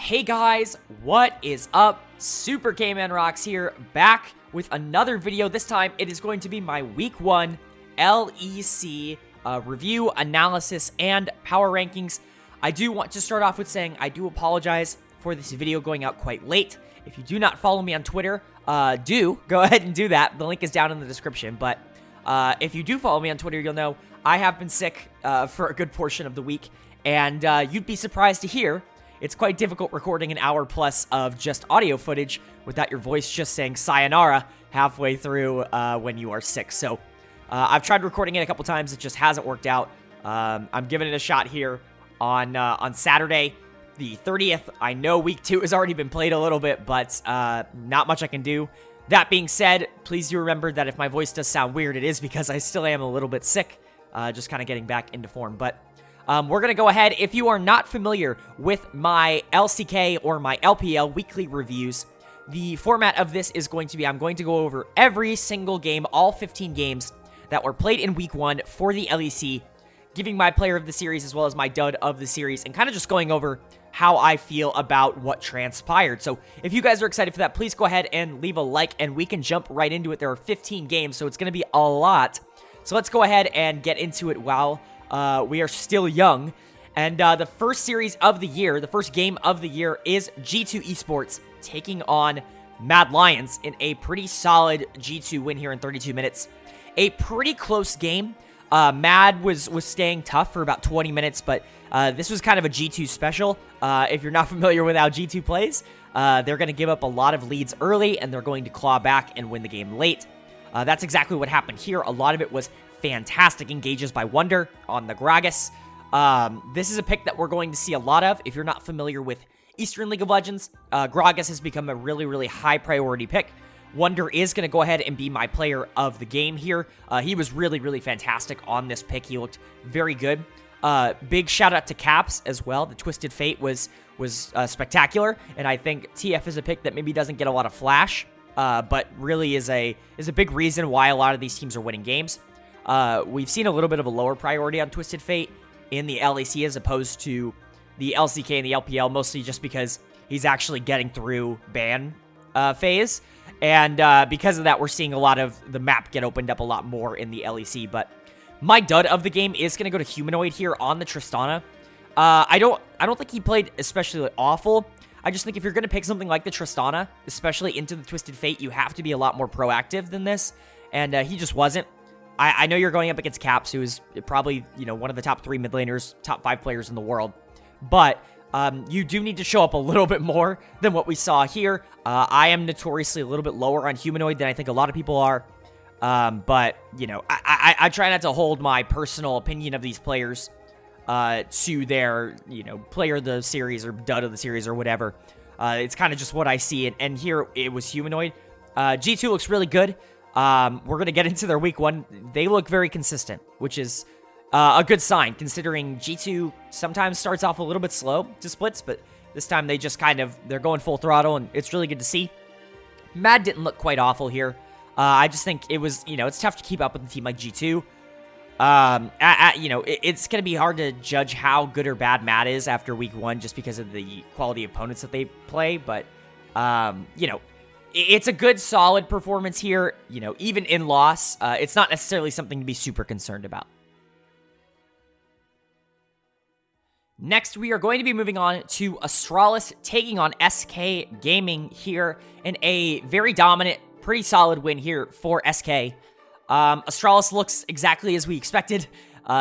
Hey guys, what is up? SuperKmanrocks here, back with another video. This time it is going to be my Week 1 LEC review, analysis, and power rankings. I do want to start off with saying I do apologize for this video going out quite late. If you do not follow me on Twitter, do go ahead and do that. The link is down in the description. But if you do follow me on Twitter, you'll know I have been sick for a good portion of the week. And you'd be surprised to hear it's quite difficult recording an hour plus of just audio footage without your voice just saying sayonara halfway through when you are sick. So I've tried recording it a couple times. It just hasn't worked out. I'm giving it a shot here on Saturday, the 30th. I know Week 2 has already been played a little bit, but not much I can do. That being said, please do remember that if my voice does sound weird, it is because I still am a little bit sick, just kind of getting back into form. But we're going to go ahead. If you are not familiar with my LCK or my LPL weekly reviews, the format of this is going to be, I'm going to go over every single game, all 15 games that were played in Week 1 for the LEC, giving my player of the series as well as my dud of the series, and kind of just going over how I feel about what transpired. So if you guys are excited for that, please go ahead and leave a like, and we can jump right into it. There are 15 games, so it's going to be a lot. So let's go ahead and get into it while we are still young. And the first series of the year, the first game of the year, is G2 Esports taking on Mad Lions in a pretty solid G2 win here in 32 minutes. A pretty close game. Mad was staying tough for about 20 minutes, but this was kind of a G2 special. If you're not familiar with how G2 plays, they're going to give up a lot of leads early, and they're going to claw back and win the game late. That's exactly what happened here. A lot of it was fantastic engages by Wonder on the Gragas. This is a pick that we're going to see a lot of. If you're not familiar with Eastern League of Legends, Gragas has become a really, really high priority pick. Wonder is going to go ahead and be my player of the game here. He was really, really fantastic on this pick. He looked very good. Big shout out to Caps as well. The Twisted Fate was spectacular, and I think TF is a pick that maybe doesn't get a lot of flash, but really is a big reason why a lot of these teams are winning games. We've seen a little bit of a lower priority on Twisted Fate in the LEC as opposed to the LCK and the LPL, mostly just because he's actually getting through ban phase. And because of that, we're seeing a lot of the map get opened up a lot more in the LEC. But my dud of the game is going to go to Humanoid here on the Tristana. I don't think he played especially awful. I just think if you're going to pick something like the Tristana, especially into the Twisted Fate, you have to be a lot more proactive than this. And he just wasn't. I know you're going up against Caps, who is probably, one of the top 3 mid laners, top 5 players in the world. But you do need to show up a little bit more than what we saw here. I am notoriously a little bit lower on Humanoid than I think a lot of people are. But, I try not to hold my personal opinion of these players to their, player of the series or dud of the series or whatever. It's kind of just what I see. And here it was Humanoid. G2 looks really good. We're going to get into their Week 1. They look very consistent, which is a good sign, considering G2 sometimes starts off a little bit slow to splits, but this time they just they're going full throttle, and it's really good to see. Mad didn't look quite awful here. I just think it was, it's tough to keep up with a team like G2. It's going to be hard to judge how good or bad Mad is after Week 1 just because of the quality of opponents that they play, but, it's a good, solid performance here, even in loss. It's not necessarily something to be super concerned about. Next, we are going to be moving on to Astralis taking on SK Gaming here in a very dominant, pretty solid win here for SK. Astralis looks exactly as we expected.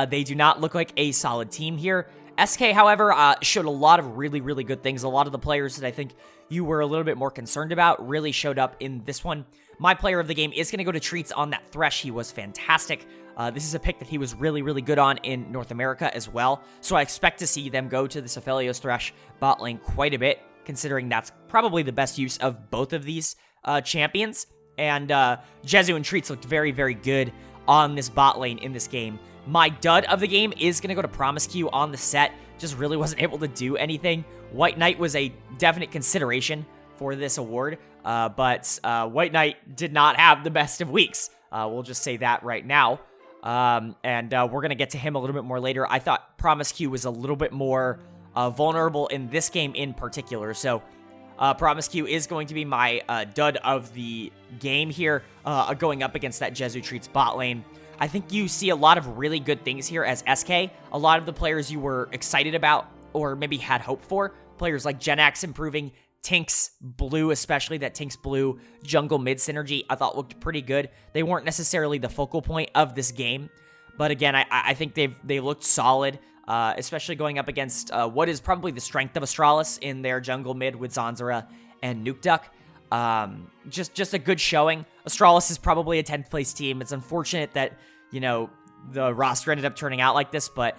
They do not look like a solid team here. SK, however, showed a lot of really, really good things. A lot of the players that I think you were a little bit more concerned about really showed up in this one. My player of the game is going to go to Treats on that Thresh. He was fantastic. This is a pick that he was really, really good on in North America as well. So I expect to see them go to this Aphelios Thresh bot lane quite a bit, considering that's probably the best use of both of these champions. And Jezu and Treats looked very, very good on this bot lane in this game. My dud of the game is going to go to Promiscu on the set. Just really wasn't able to do anything. White Knight was a definite consideration for this award, but White Knight did not have the best of weeks. We'll just say that right now. And we're going to get to him a little bit more later. I thought Promiscu was a little bit more vulnerable in this game in particular. So Promiscu is going to be my dud of the game here, going up against that Jesu Treats bot lane. I think you see a lot of really good things here as SK. A lot of the players you were excited about or maybe had hope for, players like Genax improving, Tinks Blue, especially that Tinks Blue jungle mid synergy, I thought looked pretty good. They weren't necessarily the focal point of this game, but again, I think they looked solid, especially going up against what is probably the strength of Astralis in their jungle mid with Zanzara and Nuke Duck. Just a good showing. Astralis is probably a 10th place team. It's unfortunate that, you know, the roster ended up turning out like this, but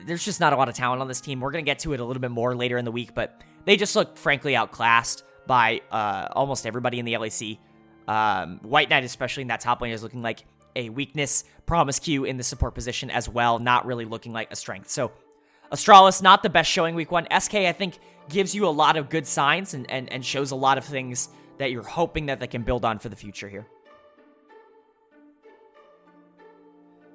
there's just not a lot of talent on this team. We're going to get to it a little bit more later in the week, but they just look, frankly, outclassed by almost everybody in the LEC. White Knight, especially in that top lane, is looking like a weakness. Promiscu in the support position as well, not really looking like a strength. So Astralis, not the best showing week 1. SK, I think, gives you a lot of good signs and shows a lot of things that you're hoping that they can build on for the future here.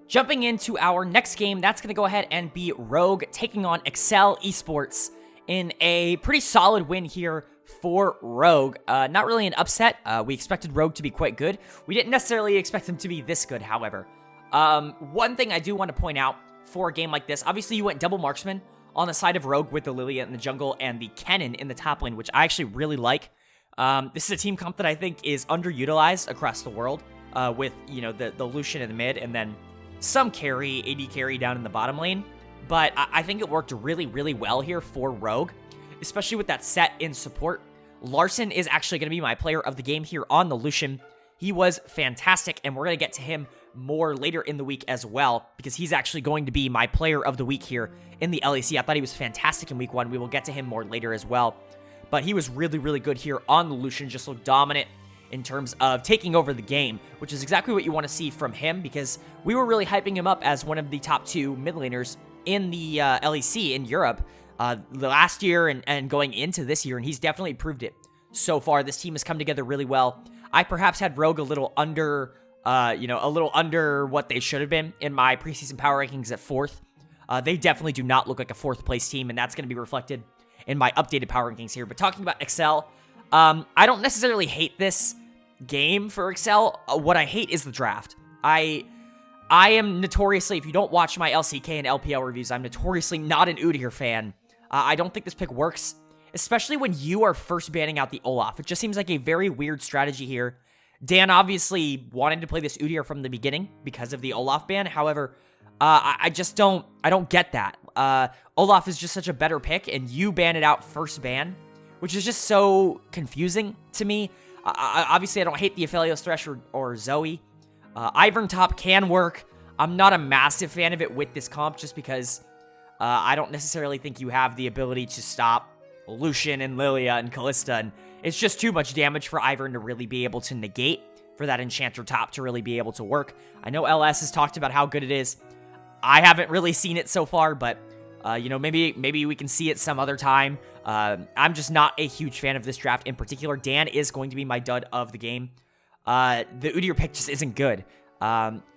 Jumping into our next game, that's going to go ahead and be Rogue taking on Excel Esports in a pretty solid win here for Rogue. Not really an upset. We expected Rogue to be quite good. We didn't necessarily expect them to be this good, however. One thing I do want to point out for a game like this, obviously you went double marksman on the side of Rogue with the Lilia in the jungle and the Kennen in the top lane, which I actually really like. This is a team comp that I think is underutilized across the world, with, you know, the Lucian in the mid and then some carry, AD carry down in the bottom lane. But I think it worked really, really well here for Rogue, especially with that set in support. Larson is actually going to be my player of the game here on the Lucian. He was fantastic, and we're going to get to him more later in the week as well, because he's actually going to be my player of the week here in the LEC. I thought he was fantastic in week 1. We will get to him more later as well. But he was really, really good here on the Lucian, just looked dominant in terms of taking over the game, which is exactly what you want to see from him, because we were really hyping him up as one of the top 2 mid laners in the LEC in Europe the last year and going into this year, and he's definitely proved it so far. This team has come together really well. I perhaps had Rogue a little under, a little under what they should have been in my preseason power rankings at 4th. They definitely do not look like a 4th place team, and that's going to be reflected in my updated power rankings here. But talking about Excel, I don't necessarily hate this game for Excel. What I hate is the draft. I am notoriously, if you don't watch my LCK and LPL reviews, I'm notoriously not an Udyr fan. I don't think this pick works, especially when you are first banning out the Olaf. It just seems like a very weird strategy here. Dan obviously wanted to play this Udyr from the beginning because of the Olaf ban. However, I don't get that. Olaf is just such a better pick, and you ban it out first ban, which is just so confusing to me. Obviously, I don't hate the Aphelios Thresh or Zoe. Ivern top can work. I'm not a massive fan of it with this comp, just because I don't necessarily think you have the ability to stop Lucian and Lilia and Kalista, and it's just too much damage for Ivern to really be able to negate, for that Enchanter top to really be able to work. I know LS has talked about how good it is. I haven't really seen it so far, but maybe we can see it some other time. I'm just not a huge fan of this draft in particular. Dan is going to be my dud of the game. The Udyr pick just isn't good.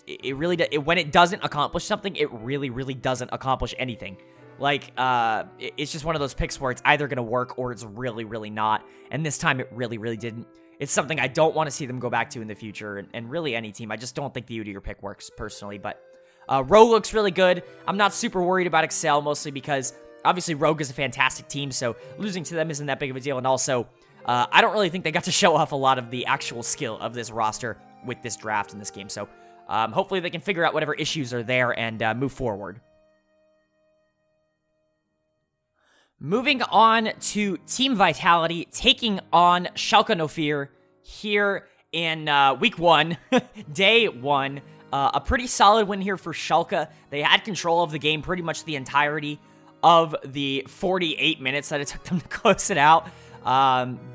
It really when it doesn't accomplish something, it really, really doesn't accomplish anything. Like, it's just one of those picks where it's either going to work or it's really, really not. And this time it really, really didn't. It's something I don't want to see them go back to in the future, and really any team. I just don't think the Udyr pick works personally, but Rogue looks really good. I'm not super worried about Excel, mostly because obviously Rogue is a fantastic team, so losing to them isn't that big of a deal. And also, I don't really think they got to show off a lot of the actual skill of this roster with this draft in this game. So hopefully they can figure out whatever issues are there and move forward. Moving on to Team Vitality, taking on Schalke No Fear here in week 1, day 1. A pretty solid win here for Schalke. They had control of the game pretty much the entirety of the 48 minutes that it took them to close it out.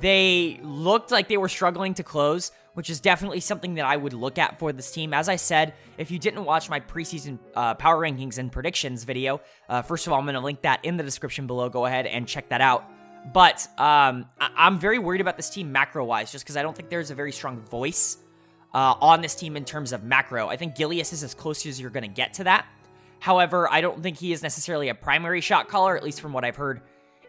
They looked like they were struggling to close, which is definitely something that I would look at for this team. As I said, if you didn't watch my preseason power rankings and predictions video, first of all, I'm going to link that in the description below. Go ahead and check that out. But I'm very worried about this team macro-wise, just because I don't think there's a very strong voice on this team in terms of macro. I think Gilius is as close as you're going to get to that. However, I don't think he is necessarily a primary shot caller, at least from what I've heard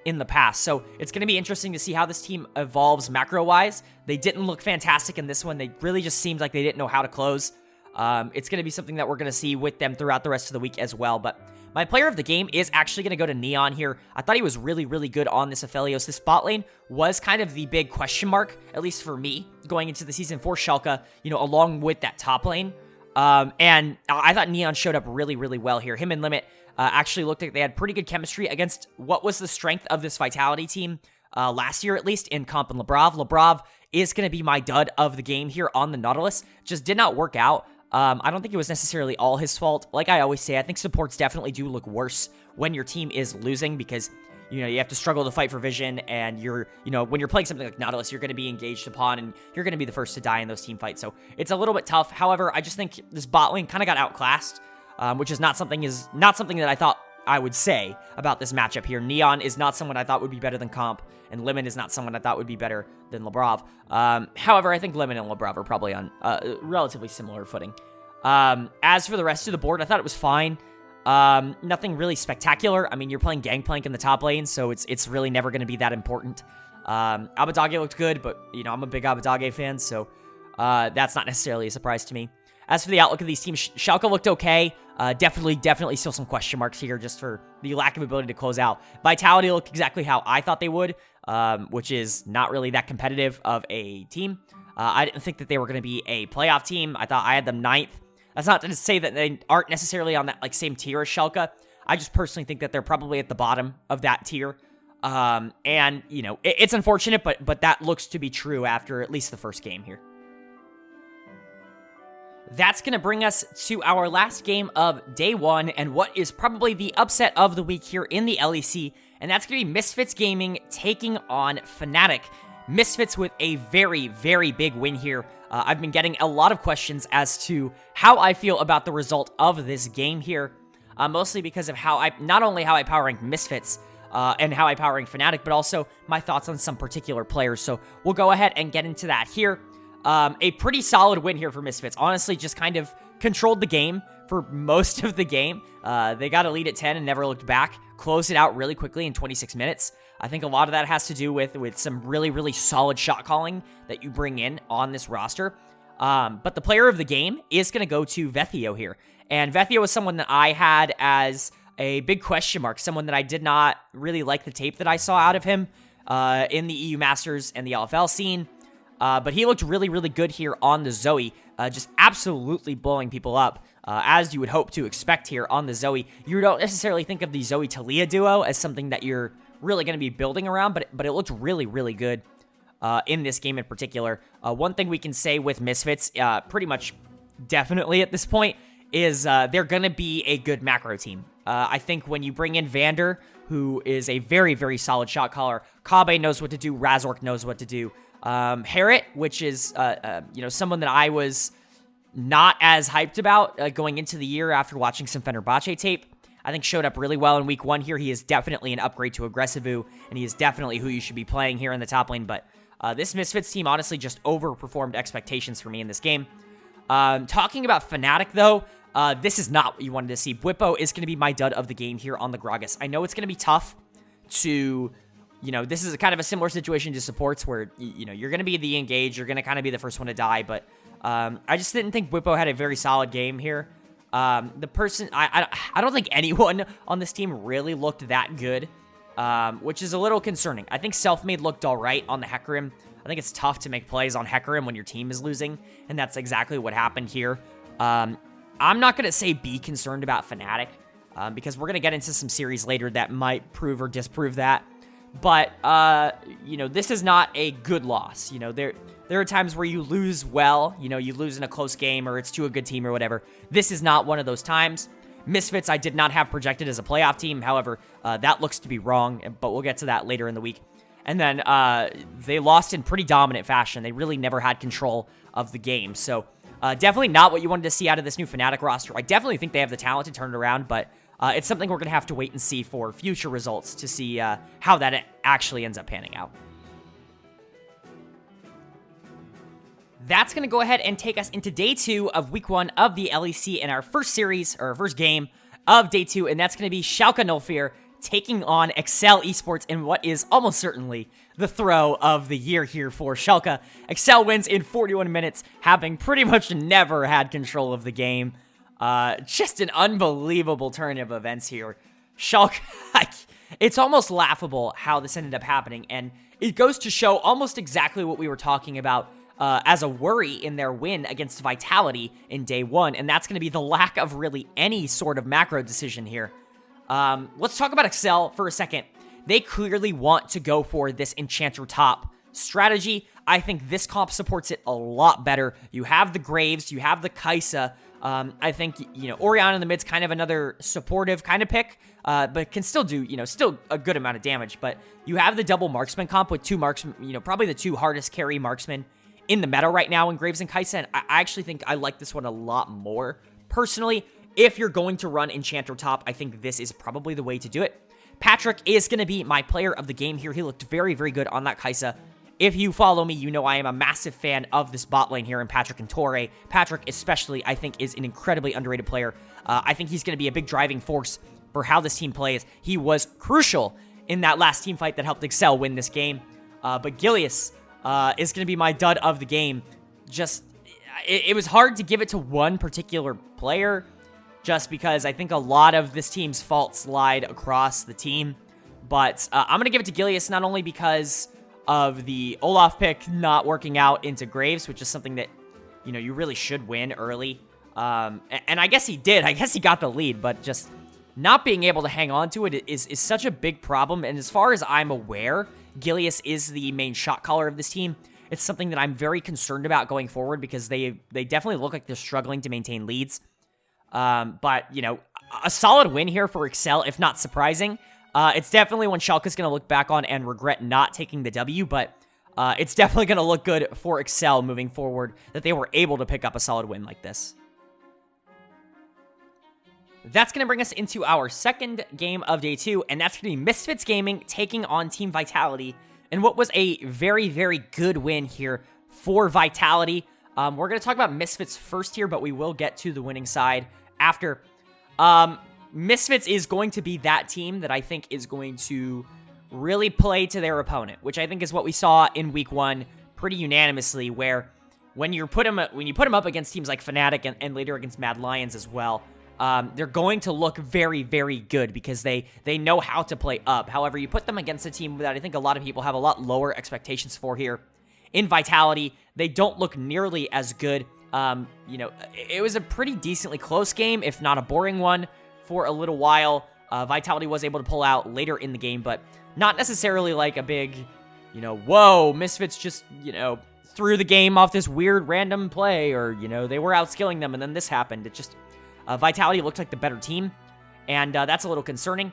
in the past. So it's going to be interesting to see how this team evolves macro-wise. They didn't look fantastic in this one. They really just seemed like they didn't know how to close. It's going to be something that we're going to see with them throughout the rest of the week as well. But my player of the game is actually going to go to Neon here. I thought he was really, really good on this Aphelios. This bot lane was kind of the big question mark, at least for me, going into the season for Schalke, along with that top lane. And I thought Neon showed up really, really well here. Him and Limit actually looked like they had pretty good chemistry against what was the strength of this Vitality team last year, at least, in Comp and Labrav. Labrav is going to be my dud of the game here on the Nautilus. Just did not work out. I don't think it was necessarily all his fault. Like I always say, I think supports definitely do look worse when your team is losing because, you have to struggle to fight for vision, and when you're playing something like Nautilus, you're going to be engaged upon, and you're going to be the first to die in those team fights. So it's a little bit tough. However, I just think this bot lane kind of got outclassed, which is not something that I thought I would say about this matchup here. Neon is not someone I thought would be better than Comp, and Lemon is not someone I thought would be better than Labrav. However, I think Lemon and Labrav are probably on relatively similar footing. As for the rest of the board, I thought it was fine. Nothing really spectacular. I mean, you're playing Gangplank in the top lane, so it's really never going to be that important. Abadage looked good, but, I'm a big Abadage fan, so that's not necessarily a surprise to me. As for the outlook of these teams, Schalke looked okay. Definitely still some question marks here just for the lack of ability to close out. Vitality looked exactly how I thought they would, which is not really that competitive of a team. I didn't think that they were going to be a playoff team. I thought I had them 9th. That's not to say that they aren't necessarily on that same tier as Schalke. I just personally think that they're probably at the bottom of that tier. And, it's unfortunate, but that looks to be true after at least the first game here. That's going to bring us to our last game of day 1 and what is probably the upset of the week here in the LEC, and that's going to be Misfits Gaming taking on Fnatic. Misfits with a very, very big win here. I've been getting a lot of questions as to how I feel about the result of this game here, mostly because of not only how I power rank Misfits and how I power rank Fnatic, but also my thoughts on some particular players. So we'll go ahead and get into that here. A pretty solid win here for Misfits. Honestly, just kind of controlled the game for most of the game. They got a lead at 10 and never looked back. Closed it out really quickly in 26 minutes. I think a lot of that has to do with some really, really solid shot calling that you bring in on this roster. But the player of the game is going to go to Vethio here. And Vethio is someone that I had as a big question mark, someone that I did not really like the tape that I saw out of him in the EU Masters and the LFL scene. But he looked really, really good here on the Zoe, just absolutely blowing people up, as you would hope to expect here on the Zoe. You don't necessarily think of the Zoe-Talia duo as something that you're really going to be building around, but it looked really, really good in this game in particular. One thing we can say with Misfits, pretty much definitely at this point, is they're going to be a good macro team. I think when you bring in Vander, who is a very, very solid shot caller, Kabe knows what to do, Razork knows what to do. Harriet, which is, someone that I was not as hyped about going into the year after watching some Fenerbahce tape, I think showed up really well in week 1 here. He is definitely an upgrade to Aggressivu, and he is definitely who you should be playing here in the top lane, but this Misfits team honestly just overperformed expectations for me in this game. Talking about Fnatic, though, this is not what you wanted to see. Bwipo is going to be my dud of the game here on the Gragas. I know it's going to be tough to... this is kind of a similar situation to supports where, you're going to be the engaged, you're going to kind of be the first one to die, but I just didn't think Bwipo had a very solid game here. I don't think anyone on this team really looked that good, which is a little concerning. I think Selfmade looked all right on the Hecarim. I think it's tough to make plays on Hecarim when your team is losing, and that's exactly what happened here. I'm not going to say be concerned about Fnatic, because we're going to get into some series later that might prove or disprove that. But, this is not a good loss. There are times where you lose well, you lose in a close game or it's to a good team or whatever. This is not one of those times. Misfits, I did not have projected as a playoff team. However, that looks to be wrong, but we'll get to that later in the week. And then they lost in pretty dominant fashion. They really never had control of the game. So definitely not what you wanted to see out of this new Fnatic roster. I definitely think they have the talent to turn it around, but it's something we're going to have to wait and see for future results to see how that actually ends up panning out. That's going to go ahead and take us into day 2 of week 1 of the LEC in our first series, or our first game, of day 2, and that's going to be Schalke 04 taking on Excel Esports in what is almost certainly the throw of the year here for Schalke. Excel wins in 41 minutes, having pretty much never had control of the game. Just an unbelievable turn of events here. Schalke, it's almost laughable how this ended up happening, and it goes to show almost exactly what we were talking about as a worry in their win against Vitality in day 1, and that's going to be the lack of really any sort of macro decision here. Let's talk about Excel for a second. They clearly want to go for this Enchanter top strategy. I think this comp supports it a lot better. You have the Graves, you have the Kai'Sa. I think, Orianna in the mid's kind of another supportive kind of pick, but can still do, still a good amount of damage. But you have the double marksman comp with 2 marksmen, probably the 2 hardest carry marksmen in the meta right now in Graves and Kai'Sa. And I actually think I like this one a lot more, personally. If you're going to run Enchanter top, I think this is probably the way to do it. Patrick is going to be my player of the game here. He looked very, very good on that Kai'Sa. If you follow me, you know I am a massive fan of this bot lane here in Patrick and Torre. Patrick especially, I think, is an incredibly underrated player. I think he's going to be a big driving force for how this team plays. He was crucial in that last team fight that helped Excel win this game. But Gilius is going to be my dud of the game. Just, it was hard to give it to one particular player, just because I think a lot of this team's faults lied across the team. But I'm going to give it to Gilius, not only because of the Olaf pick not working out into Graves, which is something that, you really should win early. And I guess he did. I guess he got the lead, but just not being able to hang on to it is such a big problem. And as far as I'm aware, Gilius is the main shot caller of this team. It's something that I'm very concerned about going forward because they definitely look like they're struggling to maintain leads. But, a solid win here for Excel, if not surprising. It's definitely one Schalke's going to look back on and regret not taking the W, but it's definitely going to look good for Excel moving forward that they were able to pick up a solid win like this. That's going to bring us into our second game of day 2, and that's going to be Misfits Gaming taking on Team Vitality, and what was a very, very good win here for Vitality. We're going to talk about Misfits first here, but we will get to the winning side after. Misfits is going to be that team that I think is going to really play to their opponent, which I think is what we saw in week 1 pretty unanimously, where when you put them up against teams like Fnatic and later against Mad Lions as well, they're going to look very, very good because they know how to play up. However, you put them against a team that I think a lot of people have a lot lower expectations for here in Vitality. They don't look nearly as good. It was a pretty decently close game, if not a boring one, for a little while. Vitality was able to pull out later in the game, but not necessarily like a big, whoa, Misfits just, threw the game off this weird random play, or, they were outskilling them and then this happened. It just, Vitality looked like the better team, and that's a little concerning.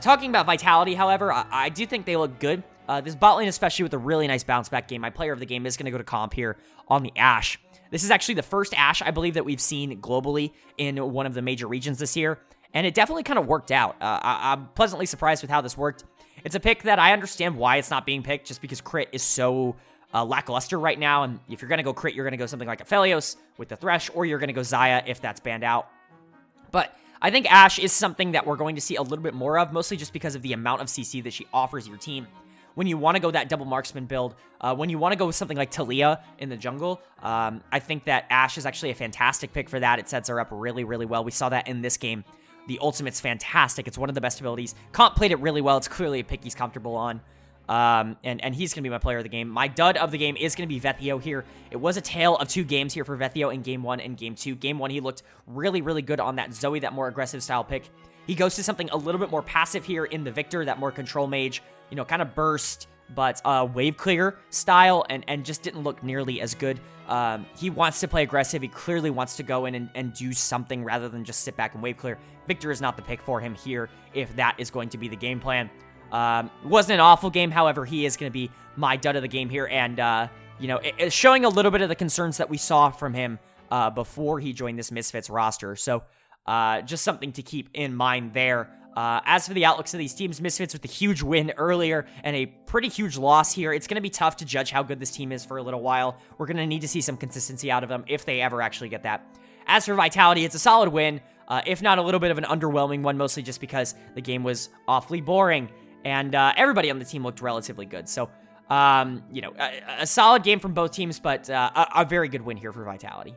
Talking about Vitality, however, I do think they look good. This bot lane, especially with a really nice bounce back game, my player of the game is going to go to comp here on the Ashe. This is actually the first Ashe, I believe, that we've seen globally in one of the major regions this year, and it definitely kind of worked out. I'm pleasantly surprised with how this worked. It's a pick that I understand why it's not being picked, just because crit is so lackluster right now, and if you're going to go crit, you're going to go something like a Aphelios with the Thresh, or you're going to go Xayah if that's banned out. But I think Ashe is something that we're going to see a little bit more of, mostly just because of the amount of CC that she offers your team. When you want to go that double marksman build, when you want to go with something like Talia in the jungle, I think that Ashe is actually a fantastic pick for that. It sets her up really, really well. We saw that in this game. The ultimate's fantastic. It's one of the best abilities. Comp played it really well. It's clearly a pick he's comfortable on. And he's going to be my player of the game. My dud of the game is going to be Vethio here. It was a tale of 2 games here for Vethio in Game 1 and Game 2. Game 1, he looked really, really good on that Zoe, that more aggressive style pick. He goes to something a little bit more passive here in the Victor, that more control mage, kind of burst, but wave clear style, and just didn't look nearly as good. He wants to play aggressive. He clearly wants to go in and do something rather than just sit back and wave clear. Victor is not the pick for him here if that is going to be the game plan. Wasn't an awful game, however, he is going to be my dud of the game here, and, it's showing a little bit of the concerns that we saw from him before he joined this Misfits roster, so just something to keep in mind there. As for the outlooks of these teams, Misfits with a huge win earlier and a pretty huge loss here. It's going to be tough to judge how good this team is for a little while. We're going to need to see some consistency out of them if they ever actually get that. as for Vitality, it's a solid win, if not a little bit of an underwhelming one, mostly just because the game was awfully boring, and everybody on the team looked relatively good. So, you know, a solid game from both teams, but a very good win here for Vitality.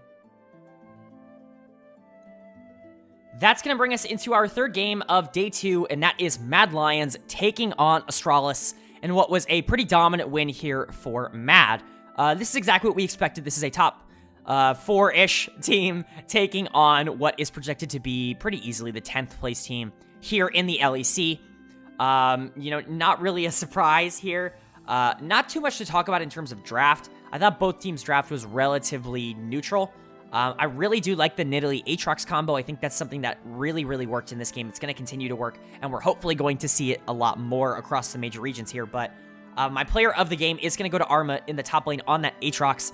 That's going to bring us into our third game of day 2, and that is Mad Lions taking on Astralis, and what was a pretty dominant win here for Mad. This is exactly what we expected. This is a top 4-ish team taking on what is projected to be pretty easily the 10th place team here in the LEC. You know, not really a surprise here. Not too much to talk about in terms of draft. I thought both teams' draft was relatively neutral. I really do like the Nidalee Aatrox combo. I think that's something that really worked in this game. It's going to continue to work, and we're hopefully going to see it a lot more across the major regions here. But my player of the game is going to go to Arma in the top lane on that Aatrox.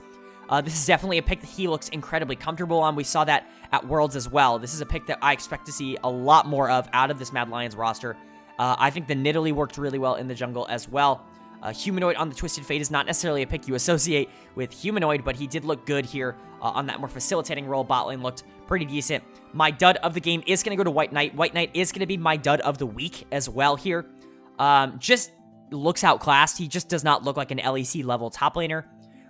This is definitely a pick that he looks incredibly comfortable on. We saw that at Worlds as well. This is a pick that I expect to see a lot more of out of this Mad Lions roster. I think the Nidalee worked really well in the jungle as well. Humanoid on the Twisted Fate is not necessarily a pick you associate with Humanoid, but he did look good here on that more facilitating role. Bot lane looked pretty decent. My dud of the game is going to go to White Knight. White Knight is going to be my dud of the week as well here. Just looks outclassed. He just does not look like an LEC level top laner,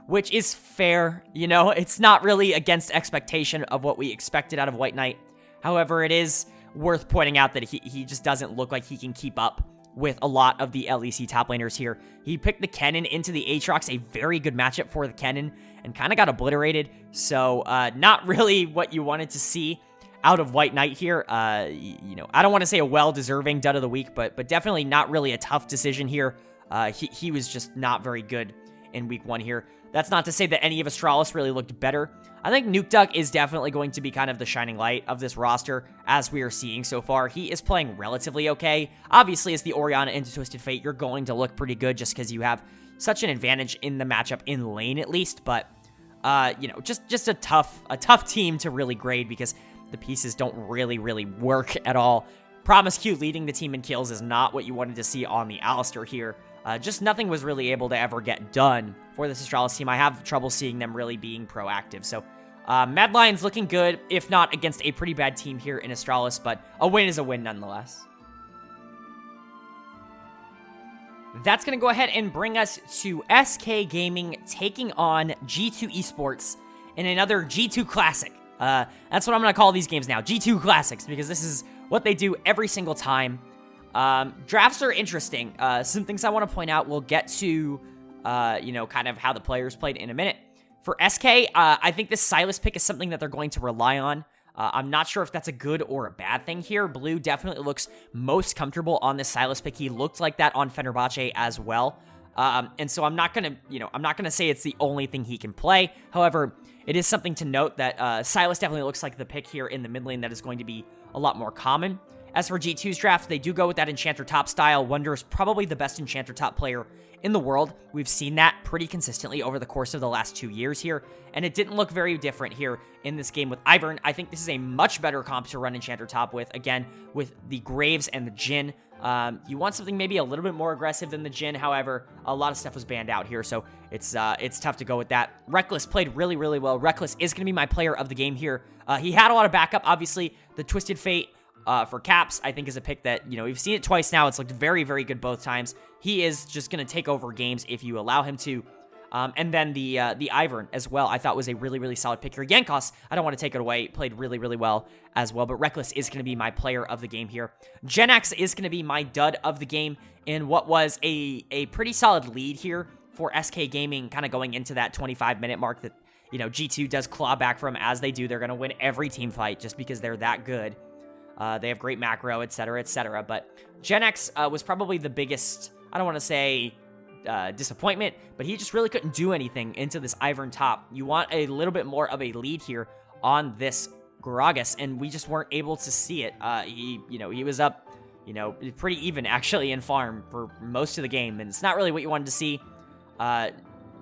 which is fair. You know, it's not really against expectation of what we expected out of White Knight. However, it is worth pointing out that he just doesn't look like he can keep up with a lot of the LEC top laners here. He picked the Kennen into the Aatrox, a very good matchup for the Kennen, and kind of got obliterated. So, not really what you wanted to see out of White Knight here. You know, I don't want to say a well-deserving dud of the week, but definitely not really a tough decision here. He was just not very good in week 1 here. That's not to say that any of Astralis really looked better. I think Nukeduck is definitely going to be kind of the shining light of this roster, as we are seeing so far. He is playing relatively okay. Obviously, as the Orianna into Twisted Fate, you're going to look pretty good just because you have such an advantage in the matchup in lane, at least. But, you know, just a tough team to really grade because the pieces don't really work at all. Promisecute leading the team in kills is not what you wanted to see on the Alistar here. Just nothing was really able to ever get done for this Astralis team. I have trouble seeing them really being proactive. So, Mad Lions looking good, if not against a pretty bad team here in Astralis, but a win is a win nonetheless. That's going to go ahead and bring us to SK Gaming taking on G2 Esports in another G2 Classic. That's what I'm going to call these games now, G2 Classics, because this is what they do every single time. Drafts are interesting. Some things I want to point out. We'll get to, you know, kind of how the players played in a minute. For SK, I think this Sylas pick is something that they're going to rely on. I'm not sure if that's a good or a bad thing here. Blue definitely looks most comfortable on this Sylas pick. He looked like that on Fenerbahce as well. And so I'm not going to, you know, I'm not going to say it's the only thing he can play. However, it is something to note that Sylas definitely looks like the pick here in the mid lane that is going to be a lot more common. As for G2's draft, they do go with that Enchanter top style. Wunder is probably the best Enchanter top player in the world. We've seen that pretty consistently over the course of the last 2 years here, and it didn't look very different here in this game with Ivern. I think this is a much better comp to run Enchanter top with, again, with the Graves and the Jhin. You want something maybe a little bit more aggressive than the Jhin, however, a lot of stuff was banned out here, so it's tough to go with that. Reckless played really well. Reckless is going to be my player of the game here. He had a lot of backup, obviously. The Twisted Fate for Caps, I think, is a pick that, you know, we've seen it twice now. It's looked very good both times. He is just going to take over games if you allow him to. And then the Ivern as well, I thought was a really solid pick here. Yankos, I don't want to take it away, played really well as well, but Reckless is going to be my player of the game here. Genax is going to be my dud of the game in what was a pretty solid lead here for SK Gaming, kind of going into that 25-minute mark that, you know, G2 does claw back from. As they do, they're going to win every team fight just because they're that good. They have great macro, etc. But Genax was probably the biggest, I don't want to say disappointment, but he just really couldn't do anything into this Ivern top. You want a little bit more of a lead here on this Gragas, and we just weren't able to see it. He was up, you know, pretty even actually in farm for most of the game, and it's not really what you wanted to see.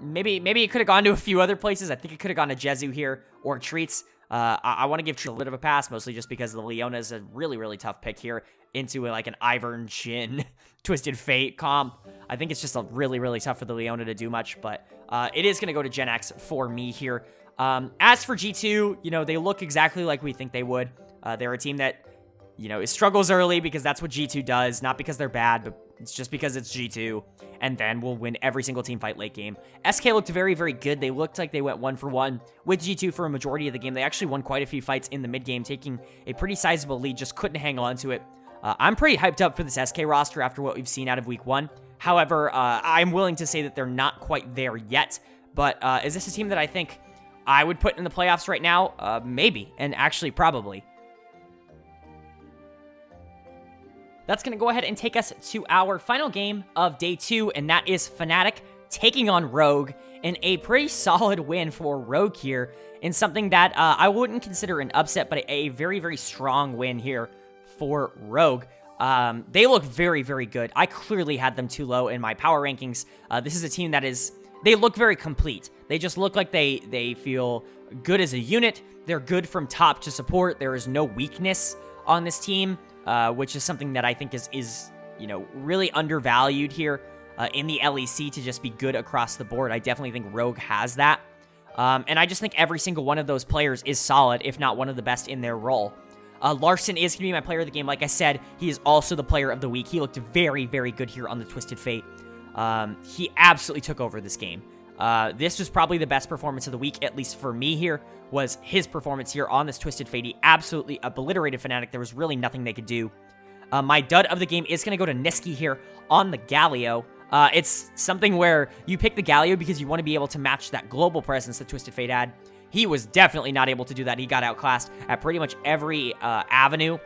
Maybe it could have gone to a few other places. I think it could have gone to Jezu here or Treats. I want to give Treats a little bit of a pass, mostly just because the Leona is a really tough pick here into like an Ivern, Jhin, Twisted Fate comp. I think it's just a really tough for the Leona to do much, but it is going to go to Genax for me here. As for G2, you know, they look exactly like we think they would. They're a team that, you know, it struggles early because that's what G2 does, not because they're bad, but it's just because it's G2, and then we'll win every single team fight late game. SK looked very, very good. They looked like they went 1-for-1 with G2 for a majority of the game. They actually won quite a few fights in the mid game, taking a pretty sizable lead, just couldn't hang on to it. I'm pretty hyped up for this SK roster after what we've seen out of week 1. However, I'm willing to say that they're not quite there yet, but is this a team that I think I would put in the playoffs right now? Maybe, and actually probably. That's going to go ahead and take us to our final game of day 2, and that is Fnatic taking on Rogue in a pretty solid win for Rogue here in something that I wouldn't consider an upset, but a very, very strong win here for Rogue. They look very, very good. I clearly had them too low in my power rankings. This is a team that they look very complete. They just look like they feel good as a unit. They're good from top to support. There is no weakness on this team. Which is something that I think is you know, really undervalued here in the LEC to just be good across the board. I definitely think Rogue has that. And I just think every single one of those players is solid, if not one of the best in their role. Larson is going to be my player of the game. Like I said, he is also the player of the week. He looked very, very good here on the Twisted Fate. He absolutely took over this game. This was probably the best performance of the week, at least for me here, was his performance here on this Twisted Fate. He absolutely obliterated Fnatic. There was really nothing they could do. My dud of the game is going to go to Niski here on the Galio. It's something where you pick the Galio because you want to be able to match that global presence that Twisted Fate had. He was definitely not able to do that. He got outclassed at pretty much every avenue.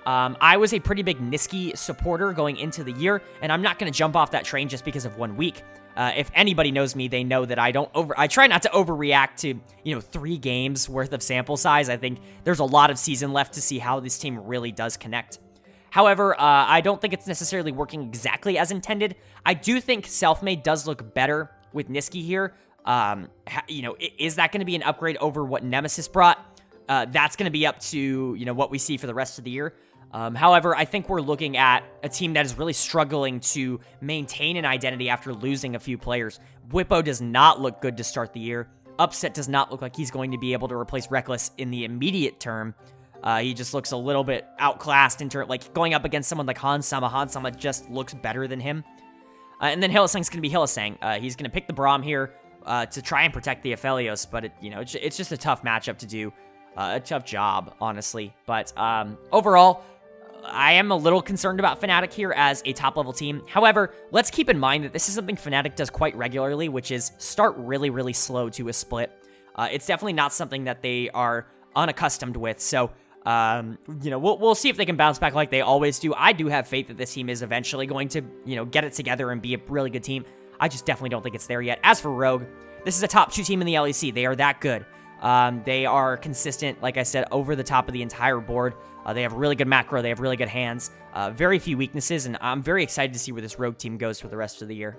I was a pretty big Niski supporter going into the year, and I'm not going to jump off that train just because of 1 week. If anybody knows me, they know that I try not to overreact to, you know, 3 games worth of sample size. I think there's a lot of season left to see how this team really does connect. However, I don't think it's necessarily working exactly as intended. I do think Selfmade does look better with Niski here. You know, is that going to be an upgrade over what Nemesis brought? That's going to be up to, you know, what we see for the rest of the year. However, I think we're looking at a team that is really struggling to maintain an identity after losing a few players. Whippo does not look good to start the year. Upset does not look like he's going to be able to replace Reckless in the immediate term. He just looks a little bit outclassed like going up against someone like Hansama. Hansama just looks better than him. And then Hylissang's going to be Hylissang. He's going to pick the Braum here to try and protect the Aphelios, but it's just a tough matchup to do. A tough job, honestly. But overall, I am a little concerned about Fnatic here as a top-level team. However, let's keep in mind that this is something Fnatic does quite regularly, which is start really, really slow to a split. It's definitely not something that they are unaccustomed with, so, you know, we'll see if they can bounce back like they always do. I do have faith that this team is eventually going to, you know, get it together and be a really good team. I just definitely don't think it's there yet. As for Rogue, this is a top 2 team in the LEC. They are that good. They are consistent, like I said, over the top of the entire board. They have really good macro. They have really good hands. Very few weaknesses, and I'm very excited to see where this Rogue team goes for the rest of the year.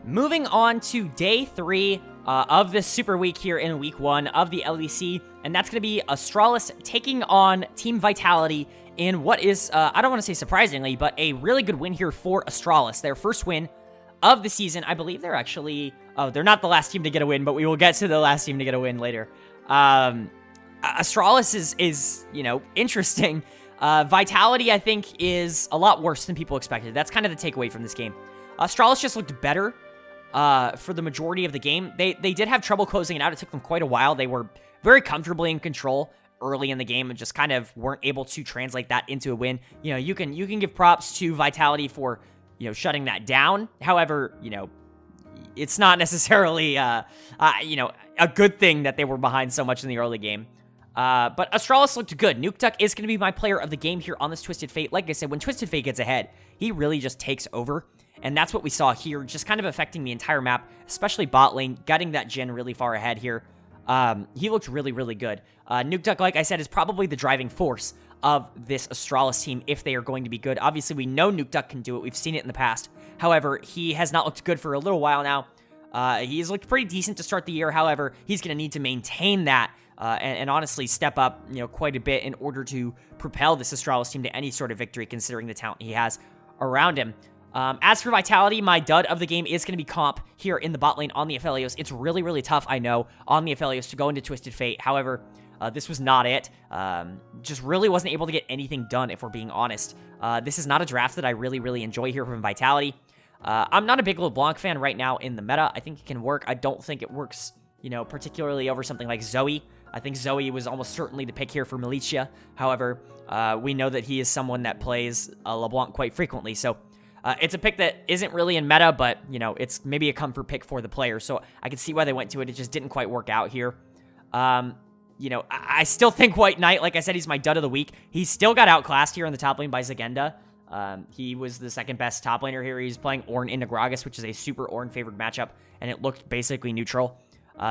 Moving on to day 3 of this super week here in week 1 of the LEC, and that's going to be Astralis taking on Team Vitality in what is, I don't want to say surprisingly, but a really good win here for Astralis. Their first win of the season. I believe they're actually, they're not the last team to get a win, but we will get to the last team to get a win later. Astralis is, you know, interesting. Vitality, I think, is a lot worse than people expected. That's kind of the takeaway from this game. Astralis just looked better for the majority of the game. They did have trouble closing it out. It took them quite a while. They were very comfortably in control early in the game and just kind of weren't able to translate that into a win. You know, you can give props to Vitality for, you know, shutting that down. However, you know, it's not necessarily, you know, a good thing that they were behind so much in the early game. But Astralis looked good. Nukeduck is going to be my player of the game here on this Twisted Fate. Like I said, when Twisted Fate gets ahead, he really just takes over. And that's what we saw here, just kind of affecting the entire map, especially bot lane, getting that Jhin really far ahead here. He looked really, really good. Nukeduck, like I said, is probably the driving force of this Astralis team if they are going to be good. Obviously, we know Nukeduck can do it. We've seen it in the past. However, he has not looked good for a little while now. He's looked pretty decent to start the year. However, he's going to need to maintain that and honestly step up, you know, quite a bit in order to propel this Astralis team to any sort of victory, considering the talent he has around him. As for Vitality, my dud of the game is going to be Comp here in the bot lane on the Aphelios. It's really, really tough, I know, on the Aphelios to go into Twisted Fate. However, this was not it. Just really wasn't able to get anything done, if we're being honest. This is not a draft that I really, really enjoy here from Vitality. I'm not a big LeBlanc fan right now in the meta. I think it can work. I don't think it works, you know, particularly over something like Zoe. I think Zoe was almost certainly the pick here for Militia. However, we know that he is someone that plays LeBlanc quite frequently, so it's a pick that isn't really in meta, but, you know, it's maybe a comfort pick for the player, so I can see why they went to it. It just didn't quite work out here. You know, I still think White Knight, like I said, he's my dud of the week. He still got outclassed here in the top lane by Zagenda. He was the second best top laner here. He's playing Ornn into Gragas, which is a super Ornn-favored matchup, and it looked basically neutral.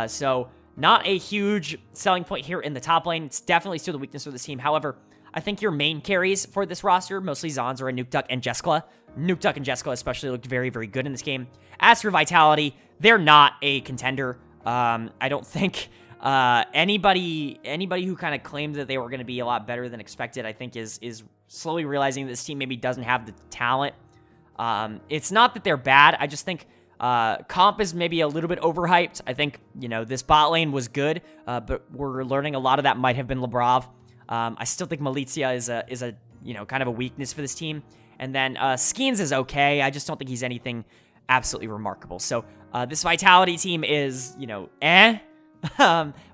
So not a huge selling point here in the top lane. It's definitely still the weakness of this team. However, I think your main carries for this roster, mostly Zanzara, Nukeduck, and Jeskla. Nukeduck and Jeskla especially looked very, very good in this game. As for Vitality, they're not a contender. I don't think anybody who kind of claimed that they were going to be a lot better than expected, I think is slowly realizing that this team maybe doesn't have the talent. It's not that they're bad. I just think Comp is maybe a little bit overhyped. I think, you know, this bot lane was good, but we're learning a lot of that might have been Labrov. I still think Militia is a you know, kind of a weakness for this team. And then Skeens is okay. I just don't think he's anything absolutely remarkable. So this Vitality team is, you know,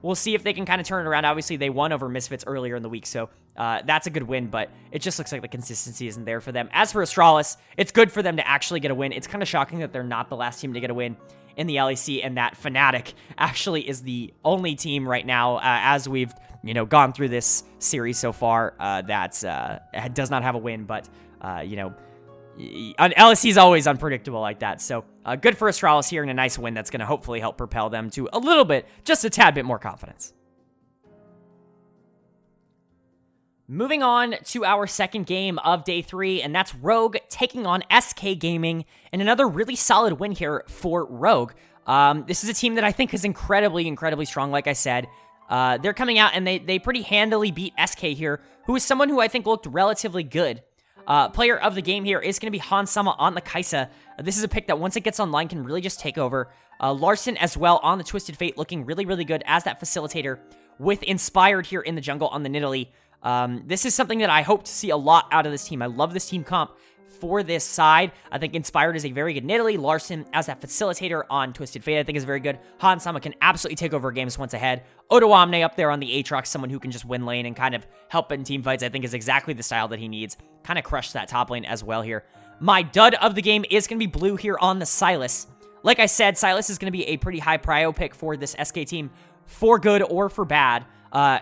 we'll see if they can kind of turn it around. Obviously, they won over Misfits earlier in the week, so that's a good win, but it just looks like the consistency isn't there for them. As for Astralis, it's good for them to actually get a win. It's kind of shocking that they're not the last team to get a win in the LEC, and that Fnatic actually is the only team right now, as we've, you know, gone through this series so far, that does not have a win, but, you know, LEC is always unpredictable like that, so good for Astralis here and a nice win that's going to hopefully help propel them to a little bit, just a tad bit more confidence. Moving on to our second game of day 3, and that's Rogue taking on SK Gaming, and another really solid win here for Rogue. This is a team that I think is incredibly, incredibly strong, like I said. They're coming out, and they pretty handily beat SK here, who is someone who I think looked relatively good. Player of the game here is going to be Han Sama on the Kai'Sa. This is a pick that once it gets online can really just take over. Larson as well on the Twisted Fate, looking really, really good as that facilitator with Inspired here in the jungle on the Nidalee. This is something that I hope to see a lot out of this team. I love this team comp for this side. I think Inspired is a very good Nidalee. Larson as that facilitator on Twisted Fate I think is very good. Han Sama can absolutely take over games once ahead. Odoamne up there on the Aatrox, someone who can just win lane and kind of help in team fights, I think is exactly the style that he needs. Kind of crush that top lane as well here. My dud of the game is going to be blue here on the Sylas. Like I said, Sylas is going to be a pretty high prio pick for this SK team, for good or for bad.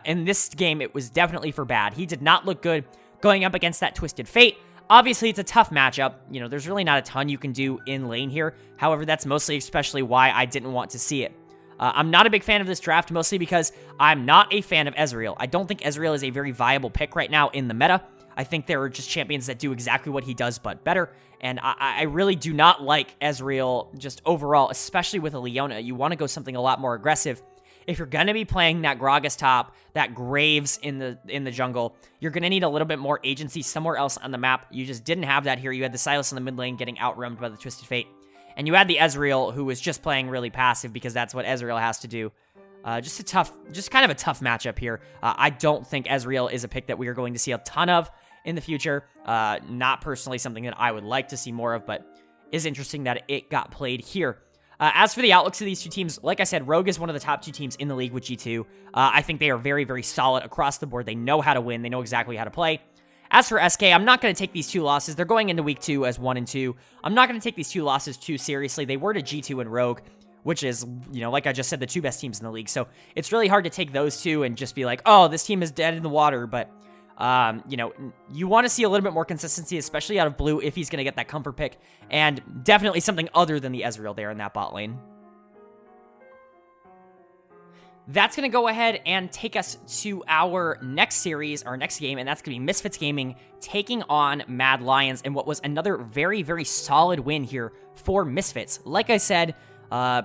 In this game, it was definitely for bad. He did not look good going up against that Twisted Fate. Obviously, it's a tough matchup. You know, there's really not a ton you can do in lane here. However, that's mostly especially why I didn't want to see it. I'm not a big fan of this draft, mostly because I'm not a fan of Ezreal. I don't think Ezreal is a very viable pick right now in the meta. I think there are just champions that do exactly what he does, but better. And I really do not like Ezreal just overall, especially with a Leona. You want to go something a lot more aggressive. If you're going to be playing that Gragas top, that Graves in the jungle, you're going to need a little bit more agency somewhere else on the map. You just didn't have that here. You had the Sylas in the mid lane getting outroamed by the Twisted Fate. And you had the Ezreal, who was just playing really passive because that's what Ezreal has to do. Just kind of a tough matchup here. I don't think Ezreal is a pick that we are going to see a ton of in the future. Not personally something that I would like to see more of, but is interesting that it got played here. As for the outlooks of these two teams, like I said, Rogue is one of the top 2 teams in the league with G2. I think they are very, very solid across the board. They know how to win. They know exactly how to play. As for SK, I'm not going to take these 2 losses. They're going into week 2 as 1 and 2. I'm not going to take these 2 losses too seriously. They were to G2 and Rogue, which is, you know, like I just said, the 2 best teams in the league. So it's really hard to take those 2 and just be like, oh, this team is dead in the water. But, you know, you want to see a little bit more consistency, especially out of blue if he's going to get that comfort pick. And definitely something other than the Ezreal there in that bot lane. That's going to go ahead and take us to our next series, our next game, and that's going to be Misfits Gaming taking on Mad Lions, and what was another very, very solid win here for Misfits. Like I said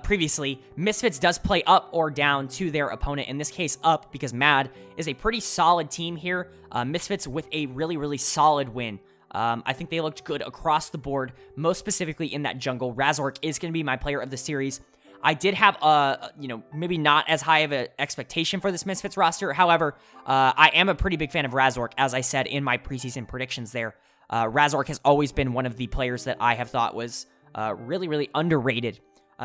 previously, Misfits does play up or down to their opponent, in this case up, because Mad is a pretty solid team here. Misfits with a really, really solid win. I think they looked good across the board, most specifically in that jungle. Razork is going to be my player of the series. I did have maybe not as high of an expectation for this Misfits roster. However, I am a pretty big fan of Razork, as I said in my preseason predictions there. Razork has always been one of the players that I have thought was really, really underrated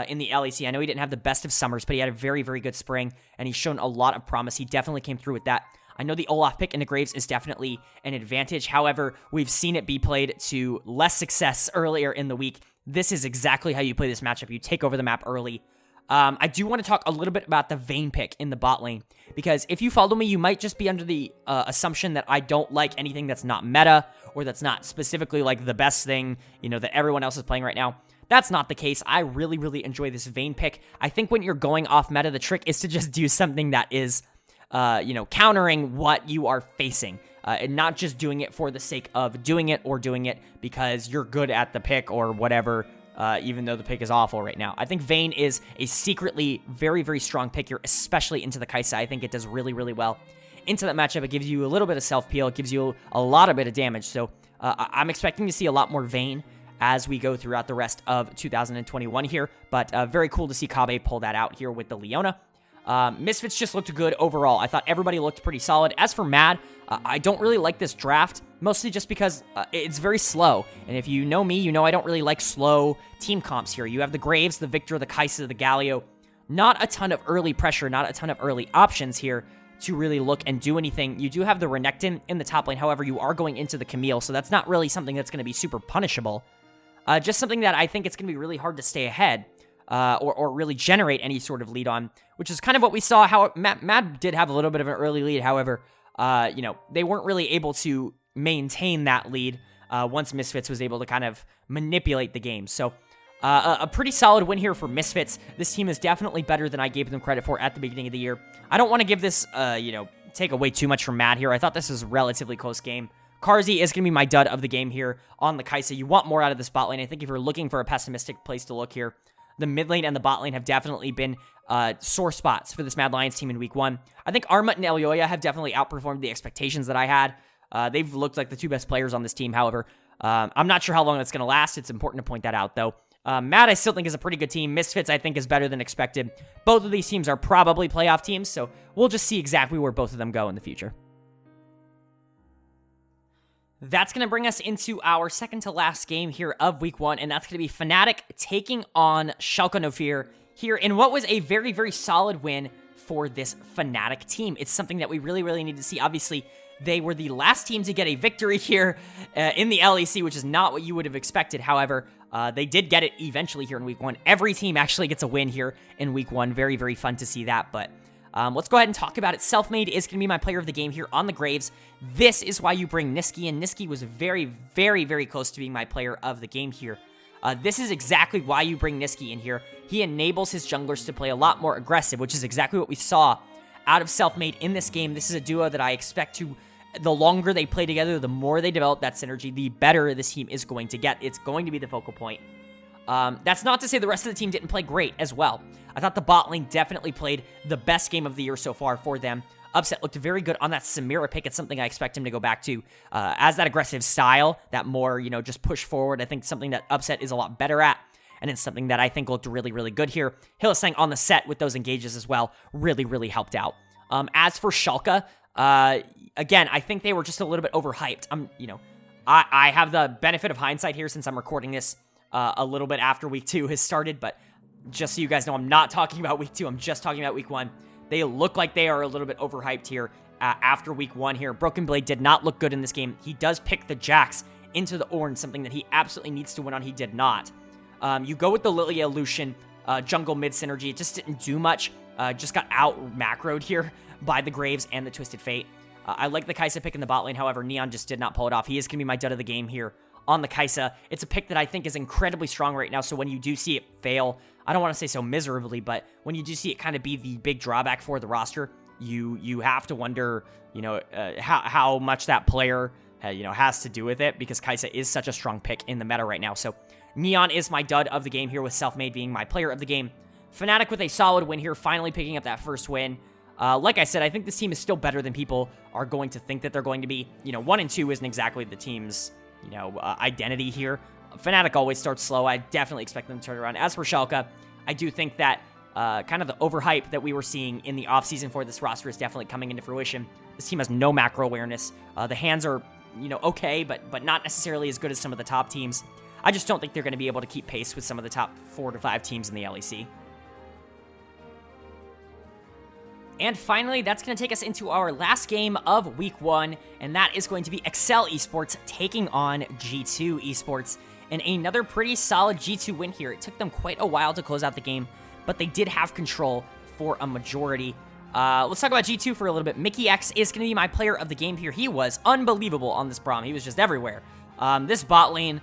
in the LEC. I know he didn't have the best of summers, but he had a very, very good spring, and he's shown a lot of promise. He definitely came through with that. I know the Olaf pick into Graves is definitely an advantage. However, we've seen it be played to less success earlier in the week. This is exactly how you play this matchup. You take over the map early. I do want to talk a little bit about the Vayne pick in the bot lane, because if you follow me, you might just be under the assumption that I don't like anything that's not meta, or that's not specifically like the best thing, that everyone else is playing right now. That's not the case. I really, really enjoy this Vayne pick. I think when you're going off meta, the trick is to just do something that is countering what you are facing, and not just doing it for the sake of doing it, or doing it because you're good at the pick or whatever, even though the pick is awful right now. I think Vayne is a secretly very, very strong pick here, especially into the Kai'Sa. I think it does really, really well into that matchup. It gives you a little bit of self-peel. It gives you a lot of bit of damage. So I'm expecting to see a lot more Vayne as we go throughout the rest of 2021 here, but very cool to see Kobbe pull that out here with the Leona. Misfits just looked good overall. I thought everybody looked pretty solid. As for Mad, I don't really like this draft, mostly just because it's very slow. And if you know me, you know I don't really like slow team comps here. You have the Graves, the Victor, the Kai'Sa, the Galio. Not a ton of early pressure, not a ton of early options here to really look and do anything. You do have the Renekton in the top lane. However, you are going into the Camille, so that's not really something that's going to be super punishable. Just something that I think it's going to be really hard to stay ahead. Or really generate any sort of lead on, which is kind of what we saw. How Mad did have a little bit of an early lead. However, they weren't really able to maintain that lead once Misfits was able to kind of manipulate the game. So a pretty solid win here for Misfits. This team is definitely better than I gave them credit for at the beginning of the year. I don't want to give this, take away too much from Mad here. I thought this was a relatively close game. Carzzy is going to be my dud of the game here on the Kai'Sa. You want more out of the spot lane. I think if you're looking for a pessimistic place to look here, the mid lane and the bot lane have definitely been sore spots for this Mad Lions team in week 1. I think Armut and Elyoya have definitely outperformed the expectations that I had. They've looked like the two best players on this team. However, I'm not sure how long that's going to last. It's important to point that out, though. Mad, I still think, is a pretty good team. Misfits, I think, is better than expected. Both of these teams are probably playoff teams, so we'll just see exactly where both of them go in the future. That's going to bring us into our second to last game here of week 1, and that's going to be Fnatic taking on Schalke No Fear here in what was a very, very solid win for this Fnatic team. It's something that we really, really need to see. Obviously, they were the last team to get a victory here in the LEC, which is not what you would have expected. However, they did get it eventually here in week 1. Every team actually gets a win here in week 1. Very, very fun to see that, but let's go ahead and talk about it. Selfmade is going to be my player of the game here on the Graves. This is why you bring Nisqy, and Nisqy was very, very, very close to being my player of the game here. This is exactly why you bring Nisqy in here. He enables his junglers to play a lot more aggressive, which is exactly what we saw out of Selfmade in this game. This is a duo that I expect to, the longer they play together, the more they develop that synergy, the better this team is going to get. It's going to be the focal point. That's not to say the rest of the team didn't play great as well. I thought the bot lane definitely played the best game of the year so far for them. Upset looked very good on that Samira pick. It's something I expect him to go back to as that aggressive style, that more, just push forward. I think something that Upset is a lot better at, and it's something that I think looked really, really good here. Hylissang on the set with those engages as well really, really helped out. As for Schalke, again, I think they were just a little bit overhyped. I have the benefit of hindsight here since I'm recording this a little bit after week 2 has started, but just so you guys know, I'm not talking about week 2. I'm just talking about week 1. They look like they are a little bit overhyped here after week 1 here. Broken Blade did not look good in this game. He does pick the Jax into the Ornn, something that he absolutely needs to win on. He did not. You go with the Lilia Lucian jungle mid synergy. It just didn't do much. Just got out macroed here by the Graves and the Twisted Fate. I like the Kai'Sa pick in the bot lane. However, Neon just did not pull it off. He is going to be my dud of the game here on the Kai'Sa. It's a pick that I think is incredibly strong right now, so when you do see it fail, I don't want to say so miserably, but when you do see it kind of be the big drawback for the roster, you have to wonder, how much that player, has to do with it, because Kai'Sa is such a strong pick in the meta right now. So Neon is my dud of the game here, with Selfmade being my player of the game. Fnatic with a solid win here, finally picking up that first win. Like I said, I think this team is still better than people are going to think that they're going to be. 1 and 2 isn't exactly the teams identity here. Fnatic always starts slow. I definitely expect them to turn around. As for Schalke, I do think that kind of the overhype that we were seeing in the offseason for this roster is definitely coming into fruition. This team has no macro awareness. The hands are, okay, but not necessarily as good as some of the top teams. I just don't think they're going to be able to keep pace with some of the top 4 to 5 teams in the LEC. And finally, that's going to take us into our last game of Week 1, and that is going to be Excel Esports taking on G2 Esports. And another pretty solid G2 win here. It took them quite a while to close out the game, but they did have control for a majority. Let's talk about G2 for a little bit. Mickey X is going to be my player of the game here. He was unbelievable on this Braum. He was just everywhere. This bot lane,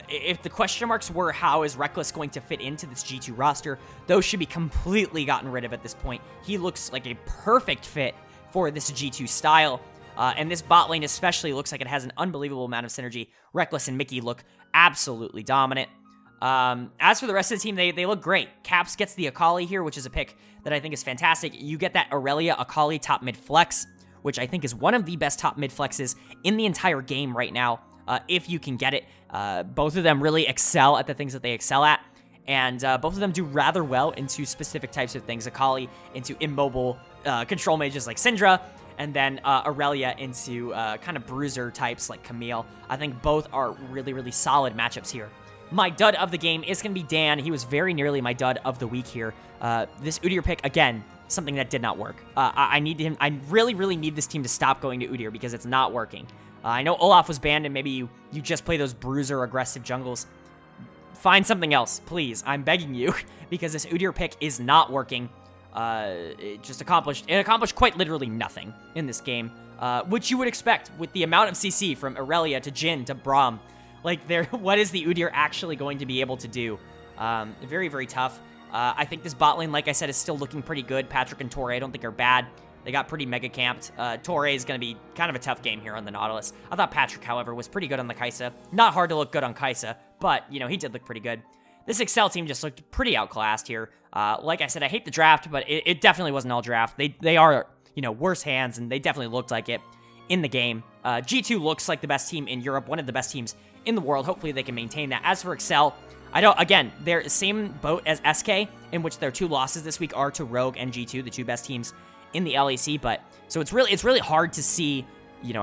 if the question marks were how is Reckless going to fit into this G2 roster, those should be completely gotten rid of at this point. He looks like a perfect fit for this G2 style. And this bot lane especially looks like it has an unbelievable amount of synergy. Reckless and Mickey look absolutely dominant. As for the rest of the team, they look great. Caps gets the Akali here, which is a pick that I think is fantastic. You get that Aurelia Akali top mid flex, which I think is one of the best top mid flexes in the entire game right now, if you can get it. Both of them really excel at the things that they excel at, and both of them do rather well into specific types of things. Akali into immobile control mages like Syndra, and then Aurelia into kind of bruiser types like Camille. I think both are really, really solid matchups here. My dud of the game is going to be Dan. He was very nearly my dud of the week here. This Udyr pick, again, something that did not work. I really, really need this team to stop going to Udyr because it's not working. I know Olaf was banned, and maybe you just play those bruiser aggressive jungles. Find something else, please. I'm begging you, because this Udyr pick is not working. It accomplished quite literally nothing in this game, which you would expect with the amount of CC from Aurelia to Jhin to Braum. Like, what is the Udyr actually going to be able to do? Very, very tough. I think this bot lane, like I said, is still looking pretty good. Patrick and Torre I don't think are bad. They got pretty mega camped. Torre is going to be kind of a tough game here on the Nautilus. I thought Patrick, however, was pretty good on the Kai'Sa. Not hard to look good on Kai'Sa, but, he did look pretty good. This Excel team just looked pretty outclassed here. Like I said, I hate the draft, but it definitely wasn't all draft. They are, worse hands, and they definitely looked like it in the game. G2 looks like the best team in Europe, one of the best teams in the world. Hopefully they can maintain that. As for Excel, again, they're the same boat as SK, in which their 2 losses this week are to Rogue and G2, the 2 best teams in the LEC, but so it's really hard to see,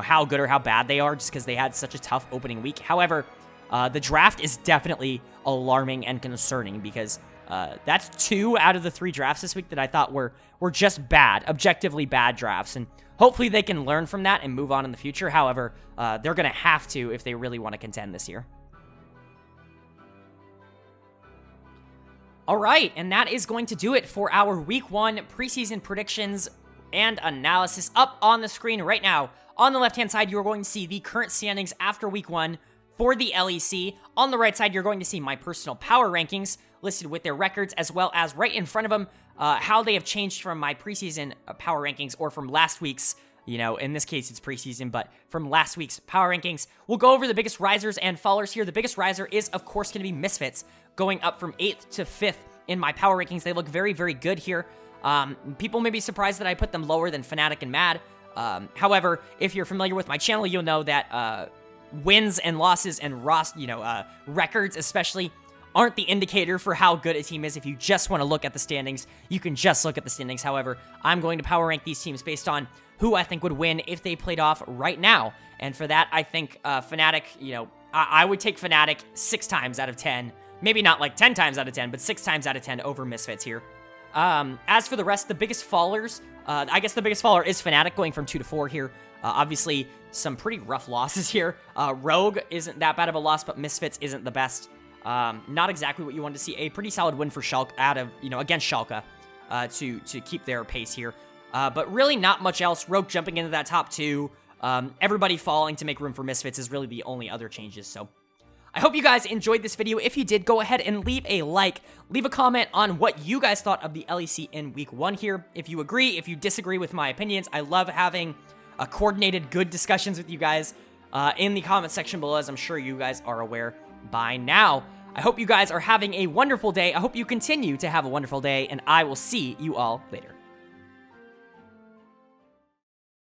how good or how bad they are just because they had such a tough opening week. However, the draft is definitely alarming and concerning because that's 2 out of the 3 drafts this week that I thought were just bad, objectively bad drafts, and hopefully they can learn from that and move on in the future. However, they're going to have to if they really want to contend this year. All right, and that is going to do it for our Week 1 preseason predictions and analysis. Up on the screen right now, on the left-hand side, you're going to see the current standings after Week 1 for the LEC. On the right side, you're going to see my personal power rankings listed with their records, as well as right in front of them, how they have changed from my preseason power rankings or from last week's, in this case, it's preseason, but from last week's power rankings. We'll go over the biggest risers and fallers here. The biggest riser is, of course, going to be Misfits, going up from 8th to 5th in my power rankings. They look very, very good here. People may be surprised that I put them lower than Fnatic and Mad. However, if you're familiar with my channel, you'll know that wins and losses and records especially aren't the indicator for how good a team is. If you just want to look at the standings, you can just look at the standings. However, I'm going to power rank these teams based on who I think would win if they played off right now. And for that, I think Fnatic, I would take Fnatic 6 times out of 10. Maybe not like 10 times out of 10, but 6 times out of 10 over Misfits here. As for the rest, the biggest fallers, I guess the biggest faller is Fnatic going from 2 to 4 here. Obviously, some pretty rough losses here. Rogue isn't that bad of a loss, but Misfits isn't the best. Not exactly what you want to see. A pretty solid win for Schalke against Schalke to keep their pace here. But really not much else. Rogue jumping into that top 2. Everybody falling to make room for Misfits is really the only other changes. So I hope you guys enjoyed this video. If you did, go ahead and leave a like. Leave a comment on what you guys thought of the LEC in Week 1 here. If you agree, if you disagree with my opinions, I love having coordinated, good discussions with you guys in the comment section below, as I'm sure you guys are aware by now. I hope you guys are having a wonderful day. I hope you continue to have a wonderful day, and I will see you all later.